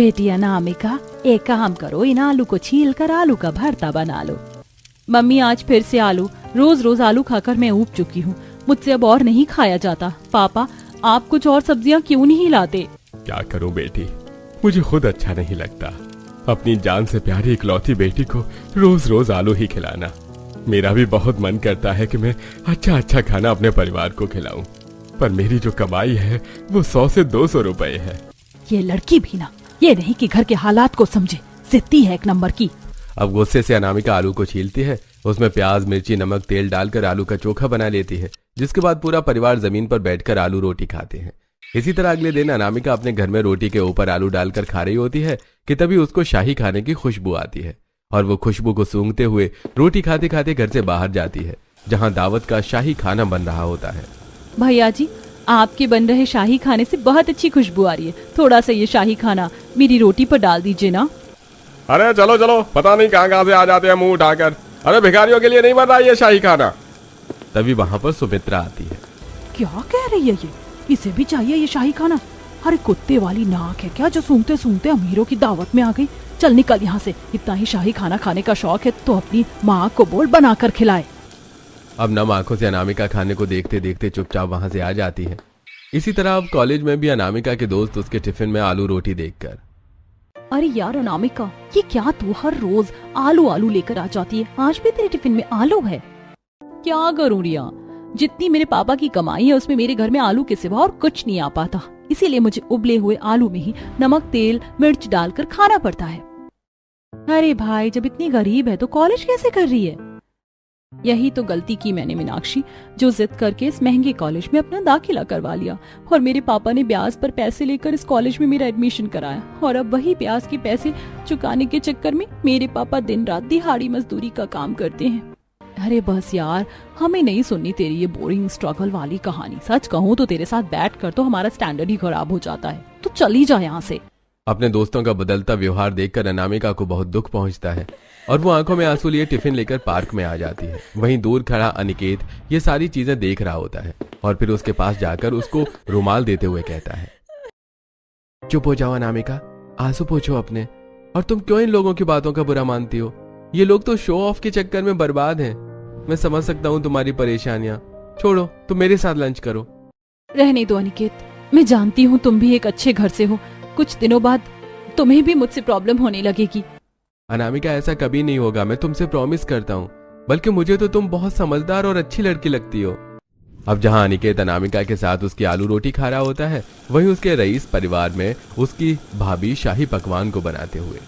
बेटी अनामिका, एक काम करो, इन आलू को छील कर आलू का भरता बना लो। मम्मी आज फिर से आलू, रोज रोज आलू खाकर मैं ऊब चुकी हूँ, मुझसे अब और नहीं खाया जाता। पापा आप कुछ और सब्जियाँ क्यों नहीं लाते? क्या करूं बेटी, मुझे खुद अच्छा नहीं लगता अपनी जान से प्यारी इकलौती बेटी को रोज रोज आलू ही खिलाना। मेरा भी बहुत मन करता है कि मैं अच्छा अच्छा खाना अपने परिवार को खिलाऊं, पर मेरी जो कमाई है वो 100 से 200 रुपए है। ये लड़की भी ना, ये नहीं कि घर के हालात को समझे, जिद्दी है एक नंबर की। अब गुस्से से अनामिका आलू को छीलती है, उसमें प्याज मिर्ची नमक तेल डालकर आलू का चोखा बना लेती है, जिसके बाद पूरा परिवार जमीन पर बैठकर आलू रोटी खाते हैं। इसी तरह अगले दिन अनामिका अपने घर में रोटी के ऊपर आलू डालकर खा रही होती है कि तभी उसको शाही खाने की खुशबू आती है और वो खुशबू को सूंघते हुए रोटी खाते खाते घर से बाहर जाती है, जहां दावत का शाही खाना बन रहा होता है। भैया जी, आपके बन रहे शाही खाने से बहुत अच्छी खुशबू आ रही है, थोड़ा सा ये शाही खाना मेरी रोटी पर डाल दीजिए ना। अरे चलो चलो, पता नहीं कहां कहां से आ जाते हैं मुंह उठाकर। अरे भिखारियों के लिए नहीं बन रहा ये शाही खाना। तभी वहां पर सुमित्रा आती है। क्या कह रही है ये? इसे भी चाहिए ये शाही खाना? अरे कुत्ते वाली नाक है क्या जो सूंघते सूंघते अमीरों की दावत में आ गई। चल निकल यहाँ से, इतना ही शाही खाना खाने का शौक है तो अपनी माँ को बोल बना कर खिलाए। अब नम आंखों से अनामिका खाने को देखते देखते चुपचाप वहां से आ जाती है। इसी तरह अब कॉलेज में भी अनामिका के दोस्त उसके टिफिन में आलू रोटी देखकर, अरे यार अनामिका, ये क्या तू हर रोज आलू आलू लेकर आ जाती है? आज भी तेरे टिफिन में आलू है? क्या करूं रिया, जितनी मेरे पापा की कमाई है उसमें मेरे घर में आलू के सिवा और कुछ नहीं आ पाता, इसीलिए मुझे उबले हुए आलू में ही नमक तेल मिर्च डालकर खाना पड़ता है। अरे भाई, जब इतनी गरीब है तो कॉलेज कैसे कर रही है? यही तो गलती की मैंने मीनाक्षी, जो जिद करके इस महंगे कॉलेज में अपना दाखिला करवा लिया और मेरे पापा ने ब्याज पर पैसे लेकर इस कॉलेज में मेरा एडमिशन कराया और अब वही ब्याज के पैसे चुकाने के चक्कर में मेरे पापा दिन रात दिहाड़ी मजदूरी का काम करते हैं। अरे बस यार, हमें नहीं सुननी तेरी ये बोरिंग स्ट्रगल वाली कहानी। सच कहूँ तो तेरे साथ बैठ कर तो हमारा स्टैंडर्ड ही खराब हो जाता है, तो चली जा यहाँ से। अपने दोस्तों का बदलता व्यवहार देखकर अनामिका को बहुत दुख पहुंचता है और वो आंखों में आंसू लिए टिफिन लेकर पार्क में आ जाती है। वहीं दूर खड़ा अनिकेत ये सारी चीजें देख रहा होता है और फिर उसके पास जाकर उसको रुमाल देते हुए कहता है, चुप हो जाओ अनामिका, आंसू पोंछो अपने। और तुम क्यों इन लोगों की बातों का बुरा मानती हो? ये लोग तो शो ऑफ के चक्कर में बर्बाद हैं। मैं समझ सकता हूँ तुम्हारी परेशानियां, छोड़ो, तुम मेरे साथ लंच करो। रहने दो अनिकेत, मैं जानती हूँ तुम भी एक अच्छे घर से हो, कुछ दिनों बाद तुम्हें भी मुझसे प्रॉब्लम होने लगेगी। अनामिका, ऐसा कभी नहीं होगा, मैं तुमसे प्रॉमिस करता हूँ। बल्कि मुझे तो तुम बहुत समझदार और अच्छी लड़की लगती हो। अब जहाँ अनिकेत अनामिका के साथ उसकी आलू रोटी खा रहा होता है, वहीं उसके रईस परिवार में उसकी भाभी शाही पकवान को बनाते हुए।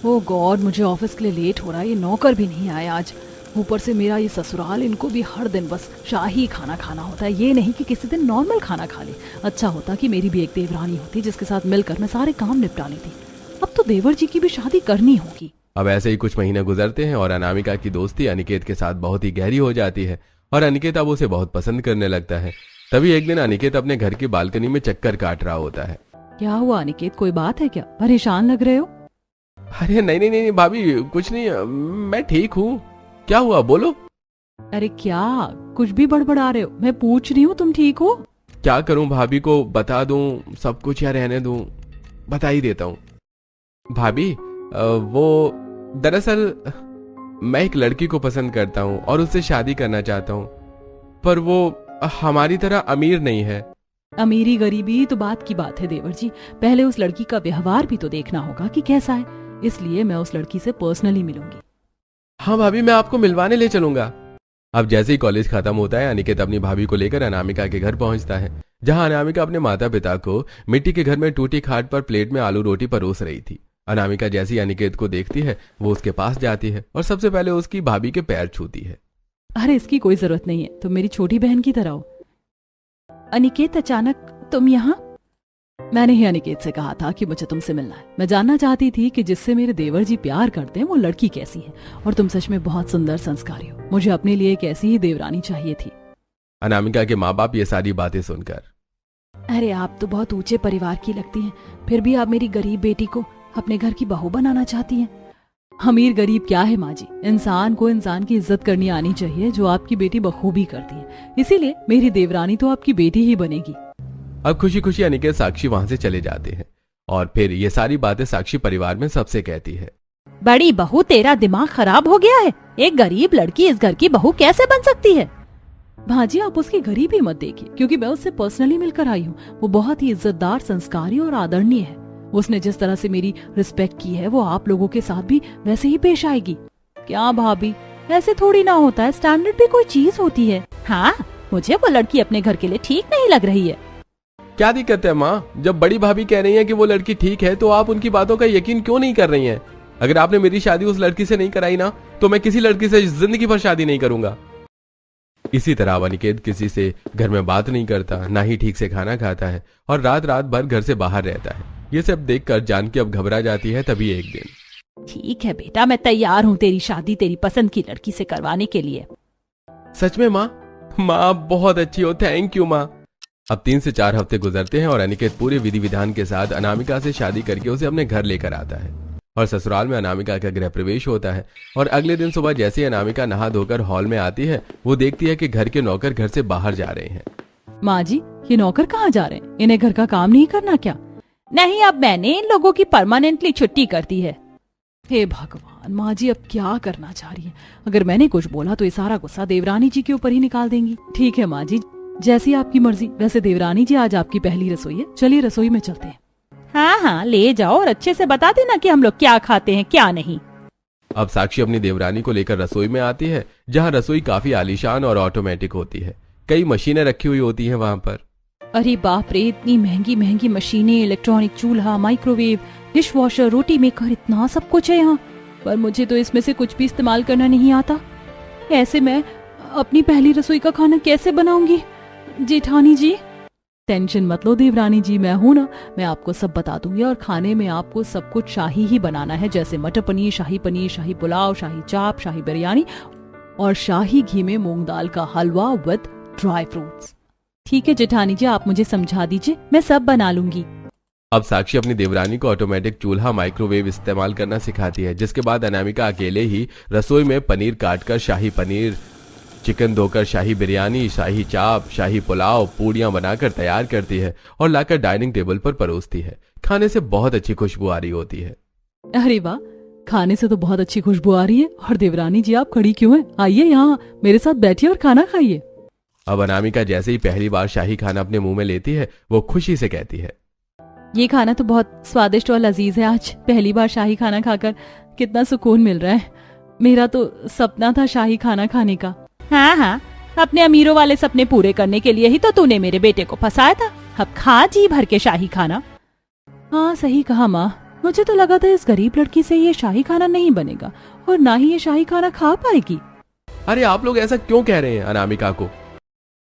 ओह गॉड, मुझे ऑफिस के लिए लेट हो रहा है, ये नौकर भी नहीं आया आज, ऊपर से मेरा ये ससुराल, इनको भी हर दिन बस शाही खाना खाना होता है, ये नहीं कि किसी दिन नॉर्मल खाना खा ले। अच्छा होता कि मेरी भी एक देवरानी होती जिसके साथ मिलकर मैं सारे काम निपटा लेती। अब तो देवर जी की भी शादी करनी होगी। अब ऐसे ही कुछ महीने गुजरते हैं और अनामिका की दोस्ती अनिकेत के साथ बहुत ही गहरी हो जाती है और अनिकेत अब उसे बहुत पसंद करने लगता है। तभी एक दिन अनिकेत अपने घर की बालकनी में चक्कर काट रहा होता है। क्या हुआ अनिकेत, कोई बात है क्या? परेशान लग रहे हो? अरे नहीं नहीं नहीं भाभी, कुछ नहीं, मैं ठीक हूँ। क्या हुआ, बोलो। अरे क्या कुछ भी बड़बड़ा रहे हो? मैं पूछ रही हूँ तुम ठीक हो? क्या करूं, भाभी को बता दूं सब कुछ या रहने दूं? बता ही देता हूं भाभी। वो दरअसल मैं एक लड़की को पसंद करता हूं और उससे शादी करना चाहता हूं, पर वो हमारी तरह अमीर नहीं है। अमीरी गरीबी तो बात की बात है देवर जी, पहले उस लड़की का व्यवहार भी तो देखना होगा कि कैसा है, इसलिए मैं उस लड़की से पर्सनली मिलूंगी। हाँ भाभी, मैं आपको मिलवाने ले चलूंगा। अब जैसे ही कॉलेज खत्म होता है, अनिकेत अपनी भाभी को लेकर अनामिका के घर पहुंचता है, जहां अनामिका अपने माता पिता को मिट्टी के घर में टूटी खाट पर प्लेट में आलू रोटी परोस रही थी। अनामिका जैसे ही अनिकेत को देखती है, वो उसके पास जाती है और सबसे पहले उसकी भाभी के पैर छूती है। अरे इसकी कोई जरूरत नहीं है, तुम मेरी छोटी बहन की तरह हो। अनिकेत, अचानक तुम यहाँ? मैंने ही अनिकेत से कहा था कि मुझे तुमसे मिलना है। मैं जानना चाहती थी कि जिससे मेरे देवर जी प्यार करते हैं वो लड़की कैसी है, और तुम सच में बहुत सुंदर संस्कारी हो। मुझे अपने लिए एक ऐसी ही देवरानी चाहिए थी। अनामिका के माँ बाप ये सारी बातें सुनकर, अरे आप तो बहुत ऊंचे परिवार की लगती हैं, फिर भी आप मेरी गरीब बेटी को अपने घर की बहू बनाना चाहती हैं। अमीर गरीब क्या है माँ जी, इंसान को इंसान की इज्जत करनी आनी चाहिए, जो आपकी बेटी बखूबी करती है। इसीलिए मेरी देवरानी तो आपकी बेटी ही बनेगी। अब खुशी खुशी अनिकेत साक्षी वहां से चले जाते हैं और फिर ये सारी बातें साक्षी परिवार में सबसे कहती है। बड़ी बहू, तेरा दिमाग खराब हो गया है। एक गरीब लड़की इस घर की बहू कैसे बन सकती है? भाजी, आप उसकी गरीबी मत देखिए, क्योंकि मैं उससे पर्सनली मिलकर आई हूँ। वो बहुत ही इज्जतदार, संस्कारी और आदरणीय है। उसने जिस तरह से मेरी रिस्पेक्ट की है, वो आप लोगों के साथ भी वैसे ही पेश आएगी। क्या भाभी, ऐसे थोड़ी ना होता है, स्टैंडर्ड भी कोई चीज होती है। हाँ, मुझे वो लड़की अपने घर के लिए ठीक नहीं लग रही है। क्या दिक्कत है माँ? जब बड़ी भाभी कह रही है कि वो लड़की ठीक है, तो आप उनकी बातों का यकीन क्यों नहीं कर रही हैं? अगर आपने मेरी शादी उस लड़की से नहीं कराई ना, तो मैं किसी लड़की से जिंदगी भर शादी नहीं करूंगा। इसी तरह अनिकेत किसी से घर में बात नहीं करता, ना ही ठीक से खाना खाता है और रात रात भर घर से बाहर रहता है। ये सब देखकर जानकी अब घबरा जाती है। तभी एक दिन, ठीक है बेटा, मैं तैयार हूँ तेरी शादी तेरी पसंद की लड़की से करवाने के लिए। सच में माँ? माँ बहुत अच्छी हो, थैंक यू माँ। अब 3 से 4 हफ्ते गुजरते हैं और अनिकेत पूरे विधि विधान के साथ अनामिका से शादी करके उसे अपने घर लेकर आता है और ससुराल में अनामिका का गृह प्रवेश होता है। और अगले दिन सुबह जैसे ही अनामिका नहा धोकर हॉल में आती है, वो देखती है कि घर के नौकर घर से बाहर जा रहे हैं। माँ जी, ये नौकर कहाँ जा रहे हैं? इन्हें घर का काम नहीं करना क्या? नहीं, अब मैंने इन लोगों की परमानेंटली छुट्टी कर दी है। हे भगवान, माँ जी अब क्या करना चाह रही है? अगर मैंने कुछ बोला तो ये सारा गुस्सा देवरानी जी के ऊपर ही निकाल देंगी। ठीक है माँ जी, जैसी आपकी मर्जी। वैसे देवरानी जी, आज आपकी पहली रसोई है, चलिए रसोई में चलते हैं। हाँ हाँ, ले जाओ और अच्छे से बता देना कि हम लोग क्या खाते हैं क्या नहीं। अब साक्षी अपनी देवरानी को लेकर रसोई में आती है, जहाँ रसोई काफी आलीशान और ऑटोमेटिक होती है। कई मशीनें रखी हुई होती हैं वहाँ पर। अरे बाप रे, इतनी महंगी महंगी मशीनें, इलेक्ट्रॉनिक चूल्हा, माइक्रोवेव, डिश वॉशर, रोटी मेकर, इतना सब कुछ है यहाँ। पर मुझे तो इसमें से कुछ भी इस्तेमाल करना नहीं आता। ऐसे मैं अपनी पहली रसोई का खाना कैसे बनाऊंगी? जेठानी जी, टेंशन मत लो देवरानी जी, मैं हूं ना, मैं आपको सब बता दूंगी। और खाने में आपको सब कुछ शाही ही बनाना है, जैसे मटर पनीर, शाही पुलाव, शाही चाप, शाही बिरयानी और शाही घी में मूंग दाल का हलवा विद ड्राई फ्रूट्स। ठीक है जेठानी जी, आप मुझे समझा दीजिए, मैं सब बना लूंगी। अब साक्षी अपनी देवरानी को ऑटोमेटिक चूल्हा, माइक्रोवेव इस्तेमाल करना सिखाती है, जिसके बाद अनामिका अकेले ही रसोई में पनीर काटकर शाही पनीर, चिकन धोकर शाही बिरयानी, शाही चाप, शाही पुलाव, पूड़ियां बनाकर तैयार करती है और लाकर डाइनिंग टेबल पर परोसती है। खाने से बहुत अच्छी खुशबू आ रही होती है। अरे वाह, खाने से तो बहुत अच्छी खुशबू आ रही है। और देवरानी जी, आप खड़ी क्यों हैं? आइए यहाँ मेरे साथ बैठिए और खाना खाइए। अब अनामिका जैसे ही पहली बार शाही खाना अपने मुंह में लेती है, वो खुशी से कहती है, ये खाना तो बहुत स्वादिष्ट और लजीज है। आज पहली बार शाही खाना खाकर कितना सुकून मिल रहा है। मेरा तो सपना था शाही खाना खाने का। हाँ हाँ, अपने अमीरों वाले सपने पूरे करने के लिए ही तो तूने मेरे बेटे को फंसाया था। अब खा जी भर के शाही खाना। हाँ सही कहा माँ, मुझे तो लगा था इस गरीब लड़की से ये शाही खाना नहीं बनेगा और ना ही ये शाही खाना खा पाएगी। अरे आप लोग ऐसा क्यों कह रहे हैं अनामिका को?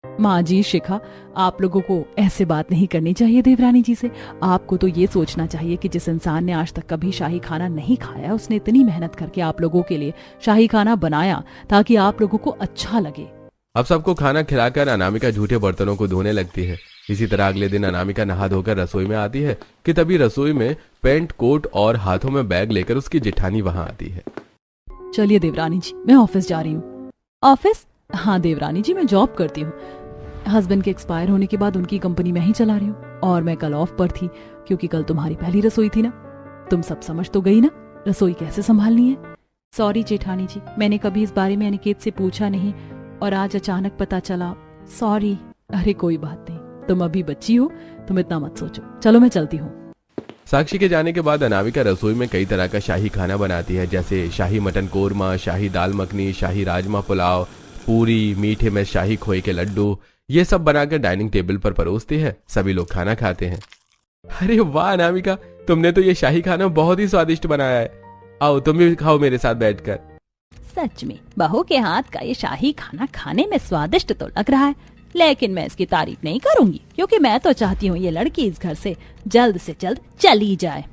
माँ जी, शिखा, आप लोगों को ऐसे बात नहीं करनी चाहिए देवरानी जी से। आपको तो ये सोचना चाहिए कि जिस इंसान ने आज तक कभी शाही खाना नहीं खाया, उसने इतनी मेहनत करके आप लोगों के लिए शाही खाना बनाया ताकि आप लोगों को अच्छा लगे। अब सबको खाना खिलाकर अनामिका झूठे बर्तनों को धोने लगती है। इसी तरह अगले दिन अनामिका नहा धोकर रसोई में आती है कि तभी रसोई में पैंट, कोट और हाथों में बैग लेकर उसकी जेठानी वहां आती है। चलिए देवरानी जी, मैं ऑफिस जा रही हूँ। ऑफिस? हाँ देवरानी जी, मैं जॉब करती हूँ। हस्बैंड के एक्सपायर होने के बाद उनकी कंपनी मैं ही चला रही हूँ और मैं कल ऑफ पर थी क्योंकि कल तुम्हारी पहली रसोई थी ना। तुम सब समझ तो गई ना रसोई कैसे संभालनी है। सॉरी जेठानी जी, मैंने कभी इस बारे में अनिकेत से पूछा नहीं और आज अचानक पता चला, सॉरी। अरे कोई बात नहीं, तुम अभी बच्ची हो, तुम इतना मत सोचो। चलो मैं चलती हूँ। साक्षी के जाने के बाद अनामिका रसोई में कई तरह का शाही खाना बनाती है, जैसे शाही मटन कोरमा, शाही दाल मखनी, शाही राजमा पुलाव, पूरी, मीठे में शाही खोए के लड्डू, ये सब बनाकर डाइनिंग टेबल पर परोसती है। सभी लोग खाना खाते हैं। अरे वाह अनामिका, तुमने तो ये शाही खाना बहुत ही स्वादिष्ट बनाया है। आओ तुम भी खाओ मेरे साथ बैठकर। सच में बहू के हाथ का ये शाही खाना खाने में स्वादिष्ट तो लग रहा है, लेकिन मैं इसकी तारीफ नहीं करूंगी क्योंकि मैं तो चाहती हूँ ये लड़की इस घर से जल्द चली जाए।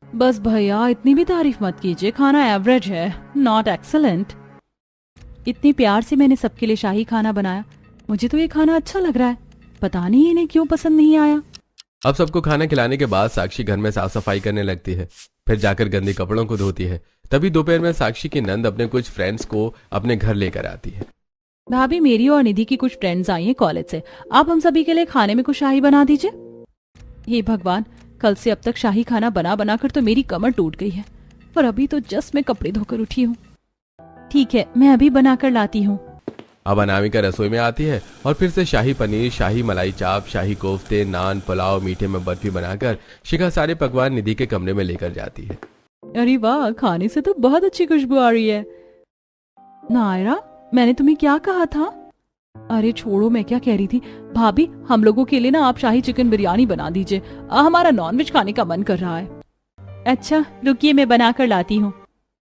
बस भैया, इतनी भी तारीफ मत कीजिए, खाना एवरेज है, नॉट एक्सलेंट। इतनी प्यार से मैंने सबके लिए शाही खाना बनाया, मुझे तो ये खाना अच्छा लग रहा है, पता नहीं इन्हें क्यों पसंद नहीं आया। अब सबको खाना खिलाने के बाद साक्षी घर में साफ सफाई करने लगती है, फिर जाकर गंदे कपड़ों को धोती है। तभी दोपहर में साक्षी की नंद अपने कुछ फ्रेंड्स को अपने घर लेकर आती है। भाभी, मेरी और निधि की कुछ फ्रेंड्स आई हैं कॉलेज से, आप हम सभी के लिए खाने में कुछ शाही बना दीजिए। हे भगवान, कल से अब तक शाही खाना बना बना कर तो मेरी कमर टूट गई है, और अभी तो जस्ट मैं कपड़े धोकर उठी हूँ। ठीक है, मैं अभी बनाकर लाती हूँ। अब अनामिका रसोई में आती है और फिर से शाही पनीर, शाही मलाई चाप, शाही कोफ्ते, नान, पुलाव, मीठे में बर्फी बनाकर शिखा सारे पकवान निधि के कमरे में लेकर जाती है। अरे वाह, खाने से तो बहुत अच्छी खुशबू आ रही है। नायरा, मैंने तुम्हें क्या कहा था? अरे छोड़ो, मैं क्या कह रही थी। भाभी, हम लोगों के लिए ना आप शाही चिकन बिरयानी बना दीजिए, हमारा नॉनवेज खाने का मन कर रहा है। अच्छा रुकिए, मैं बना कर लाती हूँ।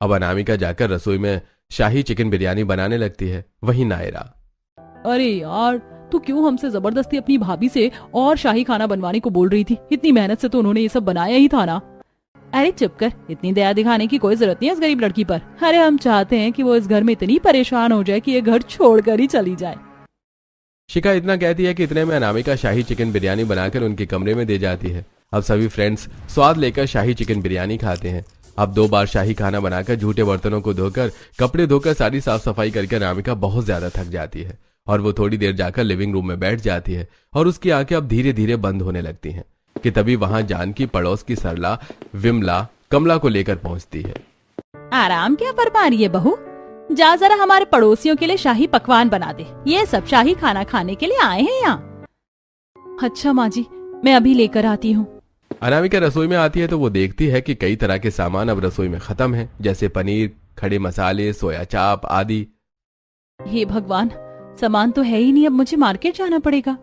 अब अनामिका जाकर रसोई में शाही चिकन बिरयानी बनाने लगती है। वहीं नायरा, अरे यार, तू क्यों हमसे जबरदस्ती अपनी भाभी से और शाही खाना बनवाने को बोल रही थी? इतनी मेहनत से तो उन्होंने ये सब बनाया ही था ना। अरे चुप कर, इतनी दया दिखाने की कोई जरूरत नहीं है इस गरीब लड़की पर। अरे हम चाहते हैं कि वो इस घर में इतनी परेशान हो जाए कि ये घर छोड़कर ही चली जाए। शिखा इतना कहती है कि इतने में अनामिका शाही चिकन बिरयानी बनाकर उनके कमरे में दे जाती है। अब सभी फ्रेंड्स स्वाद लेकर शाही चिकन बिरयानी खाते हैं। अब 2 बार शाही खाना बनाकर, झूठे बर्तनों को धोकर, कपड़े धोकर, सारी साफ सफाई करके अनामिका बहुत ज्यादा थक जाती है और वो थोड़ी देर जाकर लिविंग रूम में बैठ जाती है और उसकी आंखें अब धीरे धीरे बंद होने लगती हैं कि तभी वहां जानकी पड़ोस की सरला, विमला, कमला को लेकर पहुंचती है। आराम क्या फरमा रही है बहू? जा जरा हमारे पड़ोसियों के लिए शाही पकवान बना दे, ये सब शाही खाना खाने के लिए आए हैं यहाँ। अच्छा माँ जी, मैं अभी लेकर आती हूँ। अनामिका रसोई में आती है तो वो देखती है कि कई तरह के सामान अब रसोई में खत्म हैं, जैसे पनीर, खड़े मसाले, सोया चाप आदि। हे भगवान, सामान तो है ही नहीं, अब मुझे मार्केट जाना पड़ेगा।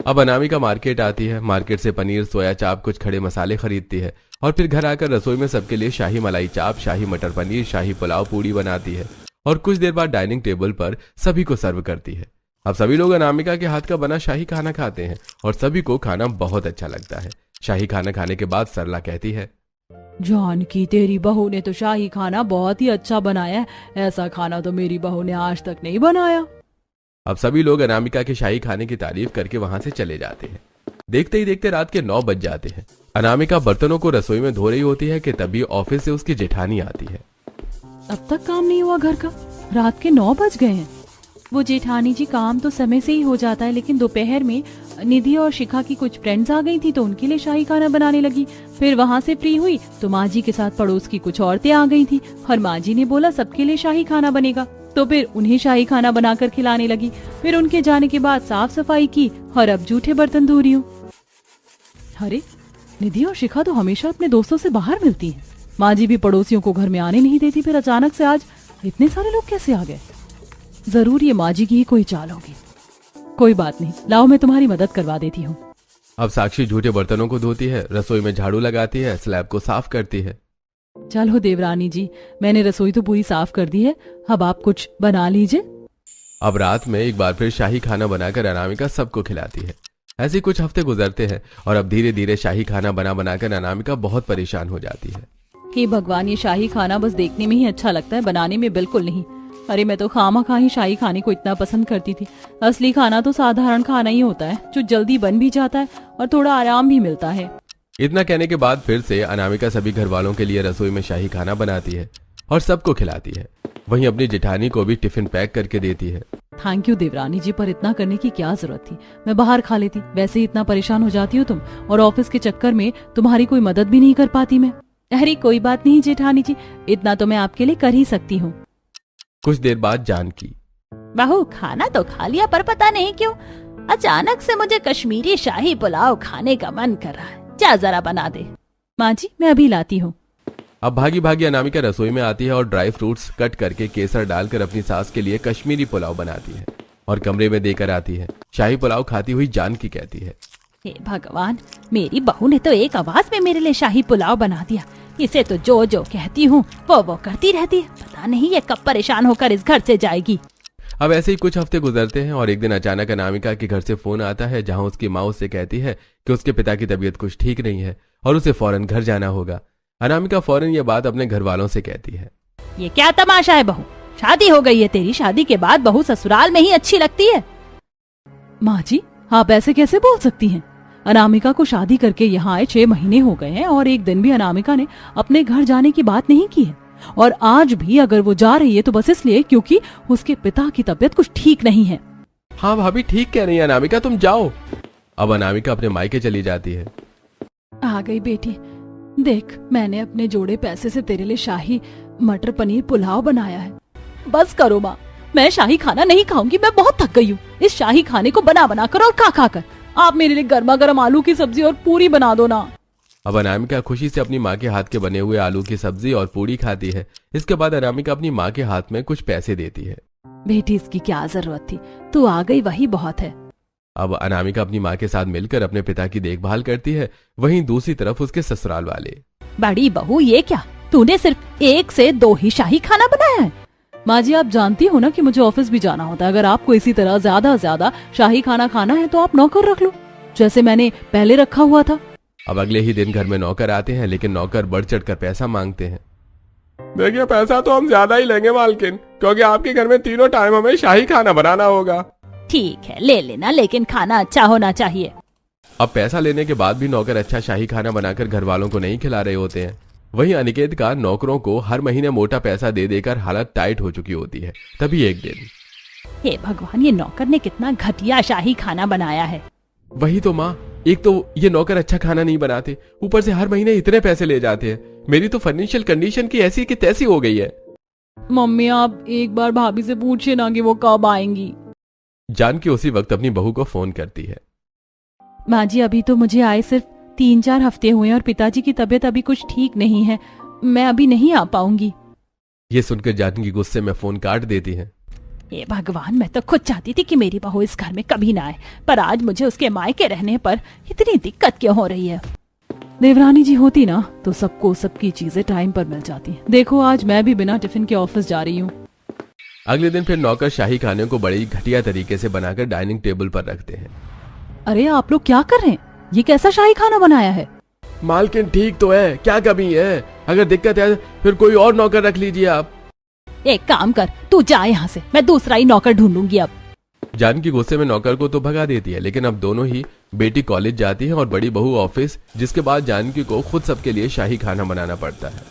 अब अनामिका मार्केट आती है। मार्केट से पनीर, सोया चाप, कुछ खड़े मसाले खरीदती है और फिर घर आकर रसोई में सबके लिए शाही मलाई चाप, शाही मटर पनीर, शाही पुलाव पूड़ी बनाती है और कुछ देर बाद डाइनिंग टेबल पर सभी को सर्व करती है। अब सभी लोग अनामिका के हाथ का बना शाही खाना खाते हैं और सभी को खाना बहुत अच्छा लगता है। शाही खाना खाने के बाद सरला कहती है, जानकी, तेरी बहू ने तो शाही खाना बहुत ही अच्छा बनाया है, ऐसा खाना तो मेरी बहू ने आज तक नहीं बनाया। अब सभी लोग अनामिका के शाही खाने की तारीफ करके वहां से चले जाते हैं। देखते ही देखते रात के 9 बज जाते हैं। अनामिका बर्तनों को रसोई में धो रही होती है कि तभी ऑफिस से उसकी जेठानी आती है। अब तक काम नहीं हुआ घर का? रात के 9 बज गए हैं। वो जेठानी जी, काम तो समय से ही हो जाता है, लेकिन दोपहर में निधि और शिखा की कुछ फ्रेंड्स आ गई थी तो उनके लिए शाही खाना बनाने लगी। फिर वहाँ से फ्री हुई तो माँ जी के साथ पड़ोस की कुछ औरतें आ गई थी और माँ जी ने बोला सबके लिए शाही खाना बनेगा, तो फिर उन्हें शाही खाना बनाकर खिलाने लगी। फिर उनके जाने के बाद साफ सफाई की और अब जूठे बर्तन धो रही हूँ। अरे, निधि और शिखा तो हमेशा अपने दोस्तों से बाहर मिलती हैं। माँ जी भी पड़ोसियों को घर में आने नहीं देती, फिर अचानक से आज इतने सारे लोग कैसे आ गए? जरूर ये माँ जी की ही कोई चाल होगी। कोई बात नहीं, लाओ मैं तुम्हारी मदद करवा देती हूँ। अब साक्षी झूठे बर्तनों को धोती है, रसोई में झाड़ू लगाती है, स्लैब को साफ करती है। चलो देवरानी जी, मैंने रसोई तो पूरी साफ कर दी है, अब आप कुछ बना लीजिए। अब रात में एक बार फिर शाही खाना बनाकर अनामिका सबको खिलाती है। ऐसे कुछ हफ्ते गुजरते हैं और अब धीरे धीरे शाही खाना बना बनाकर अनामिका बहुत परेशान हो जाती है। हे भगवान, ये शाही खाना बस देखने में ही अच्छा लगता है, बनाने में बिल्कुल नहीं। अरे मैं तो खामा ही शाही खाने को इतना पसंद करती थी। असली खाना तो साधारण खाना ही होता है, जो जल्दी बन भी जाता है और थोड़ा आराम भी मिलता है। इतना कहने के बाद फिर से अनामिका सभी घर वालों के लिए रसोई में शाही खाना बनाती है और सबको खिलाती है। वहीं अपनी जेठानी को भी टिफिन पैक करके देती है। थैंक यू देवरानी जी, पर इतना करने की क्या जरूरत थी? मैं बाहर खा लेती, वैसे ही इतना परेशान हो जाती हो तुम, और ऑफिस के चक्कर में तुम्हारी कोई मदद भी नहीं कर पाती मैं। अरे कोई बात नहीं जेठानी जी, इतना तो मैं आपके लिए कर ही सकती हूँ। कुछ देर बाद जानकी, बहू खाना तो खा लिया, पर पता नहीं क्यों अचानक से मुझे कश्मीरी शाही पुलाव खाने का मन कर रहा है, जा जरा बना दे। माँ जी, मैं अभी लाती हूँ। अब भागी भागी अनामिका रसोई में आती है और ड्राई फ्रूट्स कट करके केसर डालकर अपनी सास के लिए कश्मीरी पुलाव बनाती है और कमरे में देकर आती है। शाही पुलाव खाती हुई जानकी कहती है, हे भगवान, मेरी बहू ने तो एक आवाज में मेरे लिए शाही पुलाव बना दिया। इसे तो जो जो कहती हूँ वो करती रहती है, पता नहीं ये कब परेशान होकर इस घर से जाएगी। अब ऐसे ही कुछ हफ्ते गुजरते हैं और एक दिन अचानक अनामिका के घर से फोन आता है, जहां उसकी माँ उससे कहती है कि उसके पिता की तबीयत कुछ ठीक नहीं है और उसे फौरन घर जाना होगा। अनामिका फौरन ये बात अपने घर वालों से कहती है। ये क्या तमाशा है बहू, शादी हो गई है तेरी, शादी के बाद बहू ससुराल में ही अच्छी लगती है। माँ जी, आप ऐसे कैसे बोल सकती हैं? अनामिका को शादी करके यहाँ आए 6 महीने हो गए हैं और एक दिन भी अनामिका ने अपने घर जाने की बात नहीं की है, और आज भी अगर वो जा रही है तो बस इसलिए क्योंकि उसके पिता की तबीयत कुछ ठीक नहीं है। हाँ भाभी, ठीक कह रही है अनामिका, तुम जाओ। अब अनामिका अपने मायके चली जाती है। आ गई बेटी। देख, मैंने अपने जोड़े पैसे से तेरे लिए शाही मटर पनीर पुलाव बनाया है। बस करो माँ, मैं शाही खाना नहीं खाऊंगी। मैं बहुत थक गई हूँ इस शाही खाने को बना बना कर और खा खा कर। आप मेरे लिए गर्मा गर्म आलू की सब्जी और पूरी बना दो ना। अब अनामिका खुशी से अपनी माँ के हाथ के बने हुए आलू की सब्जी और पूड़ी खाती है। इसके बाद अनामिका अपनी माँ के हाथ में कुछ पैसे देती है। बेटी, इसकी क्या जरूरत थी, तू आ गई वही बहुत है। अब अनामिका अपनी माँ के साथ मिलकर अपने पिता की देखभाल करती है। वहीं दूसरी तरफ उसके ससुराल वाले। बड़ी बहू, ये क्या, तूने सिर्फ 1 से 2 ही शाही खाना बनाया है? माँ जी, आप जानती हो ना कि मुझे ऑफिस भी जाना होता है। अगर आपको इसी तरह ज्यादा शाही खाना खाना है तो आप नौकर रख लो, जैसे मैंने पहले रखा हुआ था। अब अगले ही दिन घर में नौकर आते हैं, लेकिन नौकर बढ़ चढ़ कर पैसा मांगते हैं। देखिए, पैसा तो हम ज्यादा ही लेंगे मालकिन, क्योंकि आपके घर में तीनों टाइम हमें शाही खाना बनाना होगा। ठीक है, ले लेना, लेकिन खाना अच्छा होना चाहिए। अब पैसा लेने के बाद भी नौकर अच्छा शाही खाना बनाकर घर वालों को नहीं खिला रहे होते हैं। वहीं अनिकेत का नौकरों को हर महीने मोटा पैसा दे देकर हालत टाइट हो चुकी होती है। तभी एक दिन, हे भगवान, ये नौकर ने कितना घटिया शाही खाना बनाया है। वही तो माँ, एक तो ये नौकर अच्छा खाना नहीं बनाते, ऊपर से हर महीने इतने पैसे ले जाते हैं। मेरी तो फाइनेंशियल कंडीशन की ऐसी की तैसी हो गई है। मम्मी, आप एक बार भाभी से पूछिए ना कि वो कब आएंगी। जानकी उसी वक्त अपनी बहू को फोन करती है। माँ जी, अभी तो मुझे आए सिर्फ 3-4 हफ्ते हुए हैं और पिताजी की तबीयत अभी कुछ ठीक नहीं है। मैं अभी नहीं आ पाऊंगी। ये सुनकर जानकी गुस्से में फोन काट देती है। हे भगवान, मैं तो खुद चाहती थी कि मेरी बहू इस घर में कभी ना आए, पर आज मुझे उसके मायके रहने पर इतनी दिक्कत क्यों हो रही है? देवरानी जी होती ना तो सबको सबकी चीजें टाइम पर मिल जाती। देखो, आज मैं भी बिना टिफिन के ऑफिस जा रही हूँ। अगले दिन फिर नौकर शाही खाने को बड़ी घटिया तरीके से बनाकर डाइनिंग टेबल पर रखते हैं। अरे, आप लोग क्या कर रहे हैं? ये कैसा शाही खाना बनाया है? मालकिन, ठीक तो है, क्या कमी है? अगर दिक्कत है फिर कोई और नौकर रख लीजिए आप। एक काम कर, तू जा यहाँ से, मैं दूसरा ही नौकर ढूंढूंगी अब। जानकी गुस्से में नौकर को तो भगा देती है, लेकिन अब दोनों ही बेटी कॉलेज जाती है और बड़ी बहू ऑफिस, जिसके बाद जानकी को खुद सबके लिए शाही खाना बनाना पड़ता है।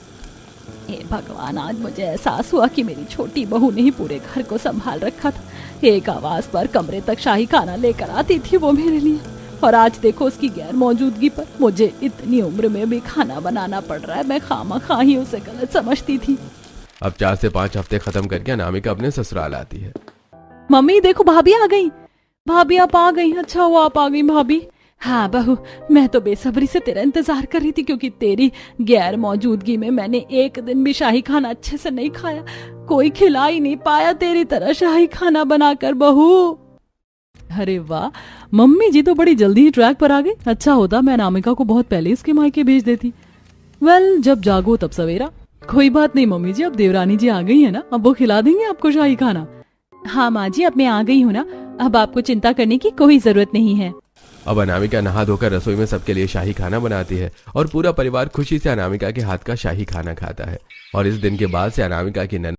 हे भगवान, आज मुझे एहसास हुआ कि मेरी छोटी बहू ने ही पूरे घर को संभाल रखा था। एक आवाज पर कमरे तक शाही खाना लेकर आती थी वो मेरे लिए, और आज देखो उसकी गैर मौजूदगी पर मुझे इतनी उम्र में भी खाना बनाना पड़ रहा है। मैं खामखा ही उसे गलत समझती थी। अब 4 से 5 हफ्ते खत्म करके अनामिका अपने ससुराल आती है। मम्मी देखो, भाभी आ गई। भाभी आप आ गई, अच्छा हुआ आप आ गई भाभी। हाँ बहू, मैं तो बेसब्री से तेरा इंतजार कर रही थी, क्योंकि तेरी गैर मौजूदगी में मैंने एक दिन भी शाही खाना अच्छे से नहीं खाया। कोई खिला ही नहीं पाया तेरी तरह शाही खाना बनाकर बहू। अरे वाह, मम्मी जी तो बड़ी जल्दी ही ट्रैक पर आ गई। अच्छा होता मैं अनामिका को बहुत पहले इसके मायके भेज देती। वेल, जब जागो तब सवेरा। कोई बात नहीं मम्मी जी, अब देवरानी जी आ गई है ना, अब वो खिला देंगे आपको शाही खाना। हाँ माँ जी, अब मैं आ गई हूँ ना, अब आपको चिंता करने की कोई जरूरत नहीं है। अब अनामिका नहा धोकर रसोई में सबके लिए शाही खाना बनाती है और पूरा परिवार खुशी से अनामिका के हाथ का शाही खाना खाता है। और इस दिन के बाद से अनामिका की